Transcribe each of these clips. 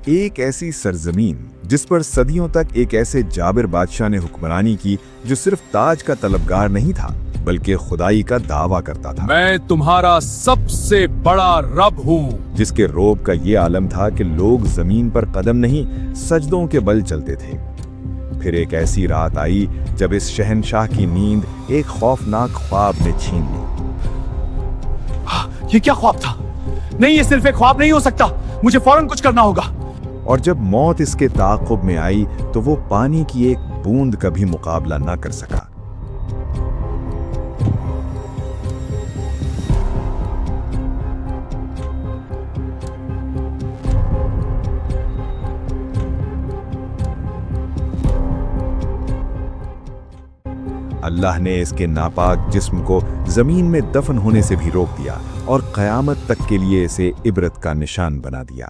ایک ایسی سرزمین جس پر صدیوں تک ایک ایسے جابر بادشاہ نے حکمرانی کی جو صرف تاج کا طلبگار نہیں تھا بلکہ خدائی کا دعویٰ کرتا تھا۔ میں تمہارا سب سے بڑا رب ہوں، جس کے روب کا یہ عالم تھا کہ لوگ زمین پر قدم نہیں سجدوں کے بل چلتے تھے۔ پھر ایک ایسی رات آئی جب اس شہنشاہ کی نیند ایک خوفناک خواب نے چھین لی۔ یہ کیا خواب تھا؟ نہیں، یہ صرف ایک خواب نہیں ہو سکتا، مجھے فوراً کچھ کرنا ہوگا۔ اور جب موت اس کے تعاقب میں آئی تو وہ پانی کی ایک بوند کا بھی مقابلہ نہ کر سکا۔ اللہ نے اس کے ناپاک جسم کو زمین میں دفن ہونے سے بھی روک دیا اور قیامت تک کے لیے اسے عبرت کا نشان بنا دیا۔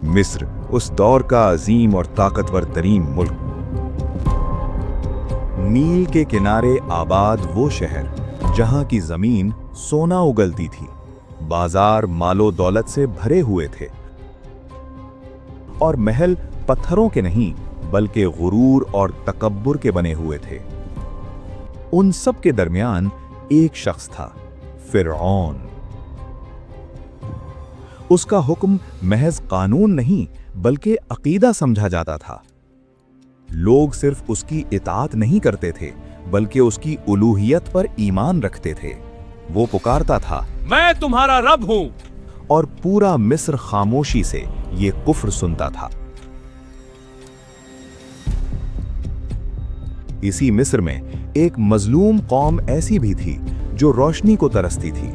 مصر اس دور کا عظیم اور طاقتور ترین ملک، نیل کے کنارے آباد وہ شہر جہاں کی زمین سونا اگلتی تھی، بازار مال و دولت سے بھرے ہوئے تھے اور محل پتھروں کے نہیں بلکہ غرور اور تکبر کے بنے ہوئے تھے۔ ان سب کے درمیان ایک شخص تھا، فرعون۔ اس کا حکم محض قانون نہیں بلکہ عقیدہ سمجھا جاتا تھا۔ لوگ صرف اس کی اطاعت نہیں کرتے تھے بلکہ اس کی الوہیت پر ایمان رکھتے تھے۔ وہ پکارتا تھا، میں تمہارا رب ہوں، اور پورا مصر خاموشی سے یہ کفر سنتا تھا۔ اسی مصر میں ایک مظلوم قوم ایسی بھی تھی جو روشنی کو ترستی تھی۔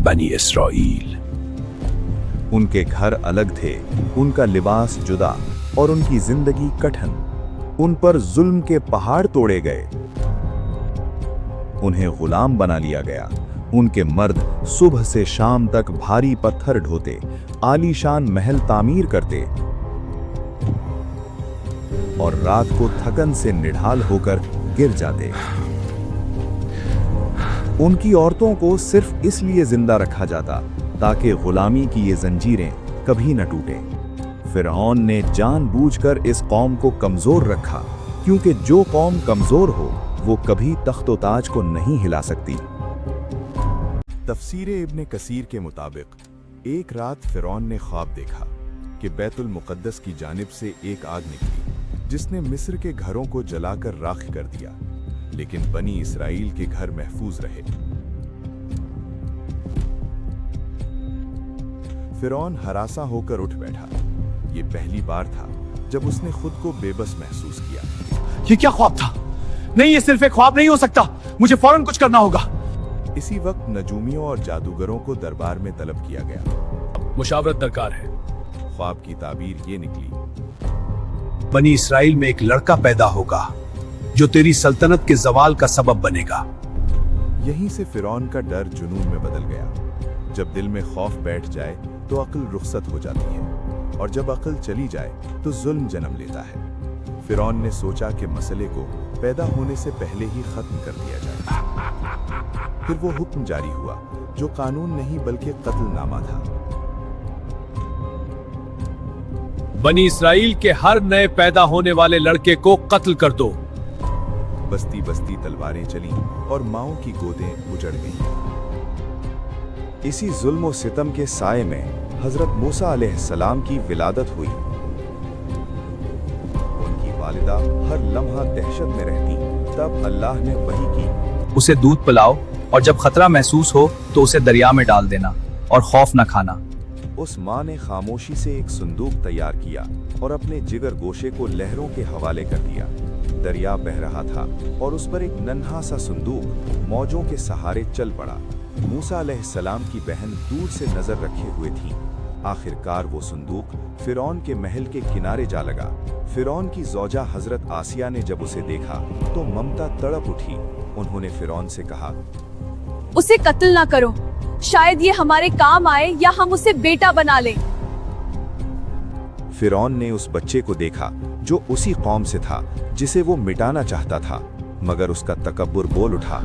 بنی اسرائیل۔ ان کے گھر الگ تھے، ان کا لباس جدا اور ان کی زندگی کٹھن۔ ان پر ظلم کے پہاڑ توڑے گئے، انہیں غلام بنا لیا گیا۔ ان کے مرد صبح سے شام تک بھاری پتھر ڈھوتے، عالی شان محل تعمیر کرتے اور رات کو تھکن سے نڈھال ہو کر گر جاتے۔ ان کی عورتوں کو صرف اس لیے زندہ رکھا جاتا تاکہ غلامی کی یہ زنجیریں کبھی نہ ٹوٹیں۔ فرعون نے جان بوجھ کر اس قوم کو کمزور رکھا، کیونکہ جو قوم کمزور ہو وہ کبھی تخت و تاج کو نہیں ہلا سکتی۔ تفسیر ابن کثیر کے مطابق ایک رات فرعون نے خواب دیکھا کہ بیت المقدس کی جانب سے ایک آگ نکلی جس نے مصر کے گھروں کو جلا کر راکھ کر دیا، لیکن بنی اسرائیل کے گھر محفوظ رہے۔ فرعون ہراساں ہو کر اٹھ بیٹھا۔ یہ پہلی بار تھا جب اس نے خود کو بے بس محسوس کیا۔ یہ کیا خواب تھا؟ نہیں، یہ صرف ایک خواب نہیں ہو سکتا، مجھے فوراً کچھ کرنا ہوگا۔ اسی وقت نجومیوں اور جادوگروں کو دربار میں طلب کیا گیا۔ مشاورت درکار ہے۔ خواب کی تعبیر یہ نکلی، بنی اسرائیل میں ایک لڑکا پیدا ہوگا جو تیری سلطنت کے زوال کا سبب بنے گا۔ یہیں سے فرعون کا ڈر جنون میں بدل گیا۔ جب دل میں خوف بیٹھ جائے تو عقل رخصت ہو جاتی ہے، اور جب عقل چلی جائے تو ظلم جنم لیتا ہے۔ فرعون نے سوچا کہ مسئلے کو پیدا ہونے سے پہلے ہی ختم کر دیا جائے۔ پھر وہ حکم جاری ہوا جو قانون نہیں بلکہ قتل نامہ تھا۔ بنی اسرائیل کے ہر نئے پیدا ہونے والے لڑکے کو قتل کر دو۔ بستی بستی تلواریں چلیں اور ماؤں کی گودیں اجڑ گئیں۔ اسی ظلم و ستم کے سائے میں حضرت موسیٰ علیہ السلام کی ولادت ہوئی۔ ان کی والدہ ہر لمحہ دہشت میں رہتی، تب اللہ نے وحی کی، اسے دودھ پلاؤ اور جب خطرہ محسوس ہو تو اسے دریا میں ڈال دینا اور خوف نہ کھانا۔ اس ماں نے خاموشی سے ایک صندوق تیار کیا اور اپنے جگر گوشے کو لہروں کے حوالے کر دیا۔ دریا بہہ رہا تھا اور اس پر ایک ننھا سا صندوق موجوں کے سہارے چل پڑا۔ موسیٰ علیہ السلام کی بہن دور سے نظر رکھے ہوئے تھی۔ آخر کار وہ صندوق فرعون کے محل کے کنارے جا لگا۔ فرعون کی زوجہ حضرت آسیہ نے جب اسے دیکھا تو ممتا تڑپ اٹھی۔ انہوں نے فرعون سے کہا، اسے قتل نہ کرو، شاید یہ ہمارے کام آئے یا ہم اسے بیٹا بنا لیں۔ فرعون نے اس بچے کو دیکھا جو اسی قوم سے تھا جسے وہ مٹانا چاہتا تھا، مگر اس کا تکبر بول اٹھا،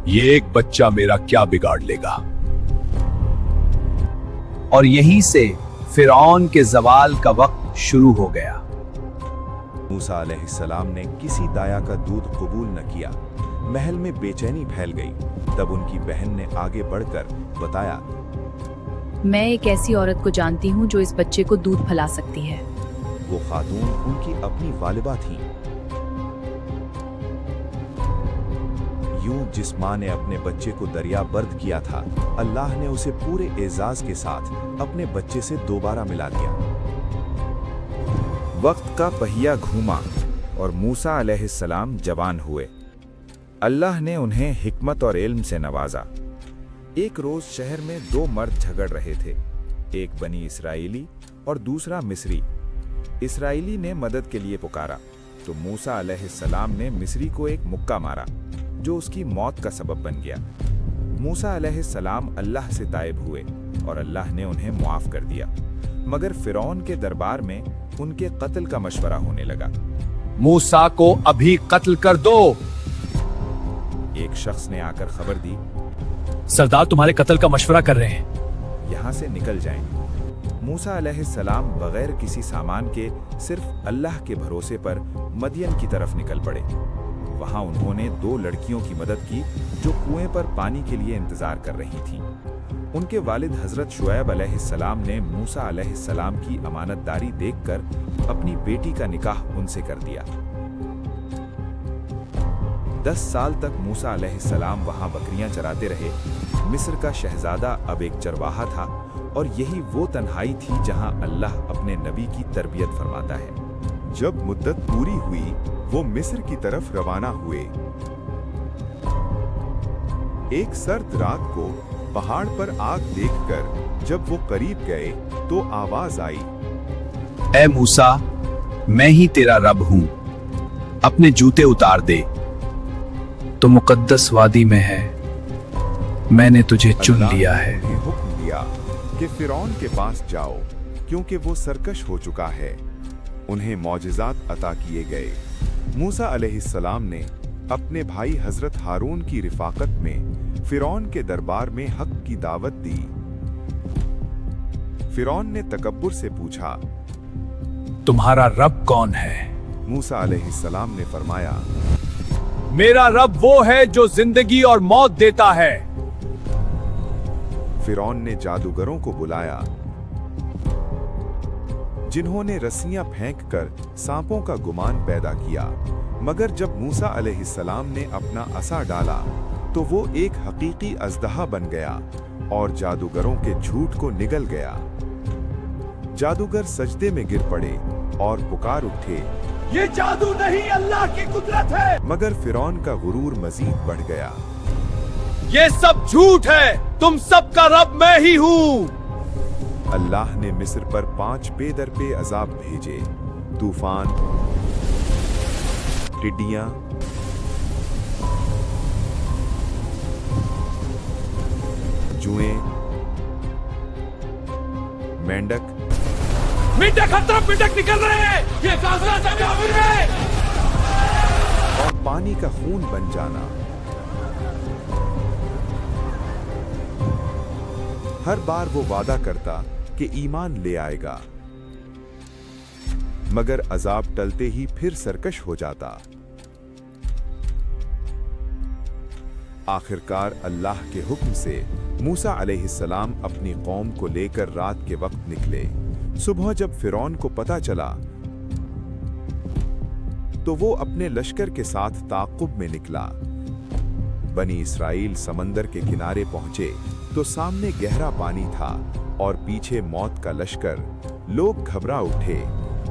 یہ ایک بچہ میرا کیا بگاڑ لے گا؟ और यहीं से फिरौन के जवाल का वक्त शुरू हो गया। मूसा अलैहिस्सलाम ने किसी दाया का दूध कबूल न किया। महल में बेचैनी फैल गई। तब उनकी बहन ने आगे बढ़कर बताया, मैं एक ऐसी औरत को जानती हूँ जो इस बच्चे को दूध पिला सकती है। वो खातून उनकी अपनी वालिबा थी। यूं जिस माँ ने अपने बच्चे को दरिया बर्द किया था, अल्लाह ने उसे पूरे एजाज के साथ अपने बच्चे से दोबारा मिला दिया। वक्त का पहिया घूमा और मूसा अलैहिस्सलाम जवान हुए। अल्लाह ने उन्हें हिकमत और इल्म से नवाजा। एक रोज शहर में दो मर्द झगड़ रहे थे, एक बनी इसराइली और दूसरा मिस्री। इसराइली ने मदद के लिए पुकारा तो मूसा अलैहिस्सलाम ने मिस्री को एक मुक्का मारा जो उसकी मौत का सबब बन गया। मूसा अलैहिस्सलाम अल्लाह से ताइब हुए और अल्लाह ने उन्हें मुआफ कर दिया, मगर फिरौन के दरबार में उनके कत्ल का मशवरा होने लगा। मूसा को अभी कत्ल कर दो। एक शख्स ने आकर खबर दी, सरदार तुम्हारे कत्ल का मशवरा कर रहे हैं। यहाँ से निकल जाएं। मूसा अलैहिस्सलाम बगैर किसी सामान के सिर्फ अल्लाह के भरोसे पर मदियन की तरफ निकल पड़े। वहाँ उन्होंने दो लड़कियों की मदद की जो कुएं पर पानी के लिए इंतजार कर रही थीं। उनके वालिद हजरत शुएब अलैहिस्सलाम ने मूसा अलैहिस्सलाम की अमानतदारी देखकर अपनी बेटी का निकाह उनसे कर दिया। 10 साल तक मूसा अलैहिस्सलाम वहां बकरियां चराते रहे। मिस्र का शहजादा अब एक चरवाहा था और यही वो तन्हाई थी जहां अल्लाह अपने नबी की तरबियत फरमाता है। जब मुद्दत पूरी हुई, वो मिस्र की तरफ रवाना हुए। एक सर्द रात को पहाड़ पर आग देखकर जब वो करीब गए तो आवाज आई, ए मूसा, मैं ही तेरा रब हूं, अपने जूते उतार दे। तो मुकद्दस वादी में है, मैंने तुझे चुन अल्लाह लिया ने है। उन्हें हुक्म दिया कि फिरौन के पास जाओ, क्योंकि वो सरकश हो चुका है। उन्हें मौजिज़ात अता किए गए। मूसा अलैहिस्सलाम ने अपने भाई हजरत हारून की रिफाकत में फिरौन के दरबार में हक की दावत दी। फिरौन ने तकब्बुर से पूछा, तुम्हारा रब कौन है? मूसा अलैहिस्सलाम ने फरमाया, मेरा रब वो है जो जिंदगी और मौत देता है। फिरौन ने जादूगरों को बुलाया, जिन्होंने रस्सियां फेंककर सांपों का गुमान पैदा किया। मगर जब मूसा अलैहिस्सलाम ने अपना असा डाला तो वो एक हकीकी अजदहा बन गया और जादूगरों के झूठ को निगल गया। जादूगर सजदे में गिर पड़े और पुकार उठे, ये जादू नहीं, अल्लाह की कुदरत है। मगर फिरौन का गुरूर मजीद बढ़ गया। ये सब झूठ है, तुम सबका रब मैं ही हूँ। अल्लाह ने मिस्र पर 5 बेदरपे अजाब भेजे, तूफान, टिड्डियां, जुएं, मेंढक। मेंढक हर तरफ मेंढक निकल रहे हैं, ये गाज़ा से काफिर है। और पानी का खून बन जाना। हर बार वो वादा करता कि ईमान ले आएगा, मगर अजाब टलते ही फिर सरकश हो जाता। आखिरकार अल्लाह के हुक्म से मूसा अलैहिस्सलाम अपनी कौम को लेकर रात के वक्त निकले। सुबह जब फिरौन को पता चला तो वो अपने लश्कर के साथ ताक़ुब में निकला। बनी इसराइल समंदर के किनारे पहुंचे तो सामने गहरा पानी था और पीछे मौत का लश्कर। लोग घबरा उठे।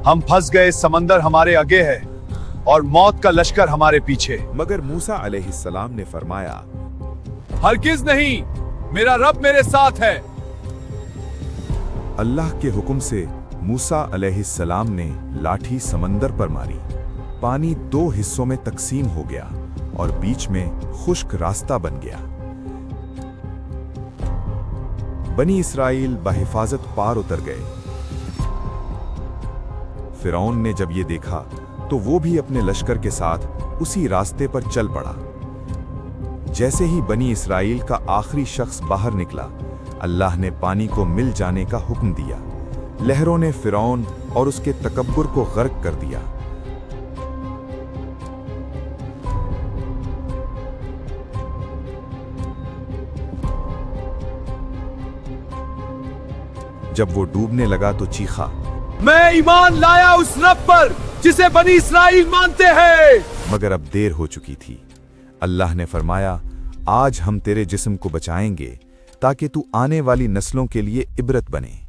हम फंस गए, समंदर हमारे आगे है और मौत का लश्कर हमारे पीछे। मगर मूसा अलैहिस्सलाम ने फरमाया, हरगिज़ नहीं, मेरा रब मेरे साथ है। अल्लाह के हुक्म से मूसा अलैहिस्सलाम ने लाठी समंदर पर मारी। पानी 2 हिस्सों में तकसीम हो गया और बीच में खुश्क रास्ता बन गया। बनी इसराइल बहिफाजत पार उतर गए। फिरौन ने जब ये देखा तो वो भी अपने लश्कर के साथ उसी रास्ते पर चल पड़ा। जैसे ही बनी इसराइल का आखिरी शख्स बाहर निकला, अल्लाह ने पानी को मिल जाने का हुक्म दिया। लहरों ने फिरौन और उसके तकब्बुर को गर्क कर दिया। जब वो डूबने लगा तो चीखा, मैं ईमान लाया उस रब पर जिसे बनी इसराइल मानते हैं। मगर अब देर हो चुकी थी। अल्लाह ने फरमाया, आज हम तेरे जिस्म को बचाएंगे ताकि तू आने वाली नस्लों के लिए इबरत बने।